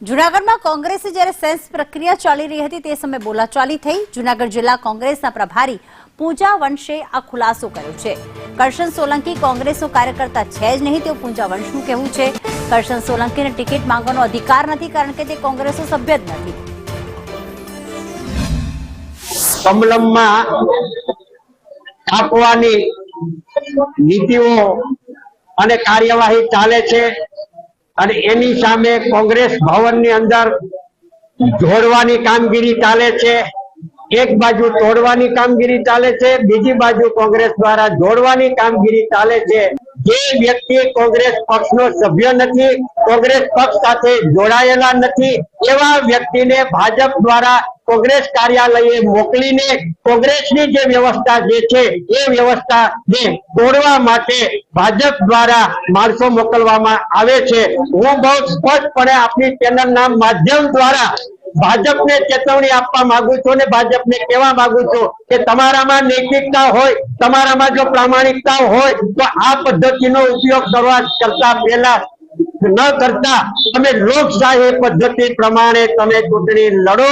જૂનાગઢમાં કોંગ્રેસે જ્યારે સેન્સ પ્રક્રિયા ચાલી રહી હતી તે સમયે બોલાચાલી થઈ। જૂનાગઢ જિલ્લા કોંગ્રેસના પ્રભારી પૂજા વંશે આ ખુલાસો કર્યો છે। કરશન સોલંકી કોંગ્રેસનો કાર્યકર્તા છે જ નહીં તેવું પૂજા વંશનું કહેવું છે। કરશન સોલંકીને ટિકિટ માંગવાનો અધિકાર નથી કારણ કે તે કોંગ્રેસનો સભ્ય જ નથી। કમલમમાં કાપવાની નીતિઓ અને કાર્યવાહી ચાલે છે અને એની સામે કોંગ્રેસ ભવનની અંદર જોડવાની કામગીરી ચાલે છે। એક બાજુ તોડવાની કામગીરી ચાલે છે, બીજી બાજુ કોંગ્રેસ દ્વારા જોડવાની કામગીરી ચાલે છે। જે વ્યક્તિ કોંગ્રેસ પક્ષનો સભ્ય નથી, કોંગ્રેસ પક્ષ સાથે જોડાયેલા નથી, એવા વ્યક્તિને ભાજપ દ્વારા કોંગ્રેસ કાર્યાલયે મોકલીને કોંગ્રેસની જે વ્યવસ્થા જે છે એ વ્યવસ્થાને તોડવા માટે ભાજપ દ્વારા માણસો મોકલવામાં આવે છે। હું બહુ સ્પષ્ટપણે આપની ચેનલના માધ્યમ દ્વારા ભાજપને ચેતવણી આપવા માંગુ છું ને ભાજપને કહેવા માંગુ છું કે તમારામાં નૈતિકતા હોય, તમારામાં જો પ્રામાણિકતા હોય તો આ પદ્ધતિનો ઉપયોગ કરવા કરતા પહેલા ન કરતા તમે લોકશાહી પદ્ધતિ પ્રમાણે તમે ચૂંટણી લડો।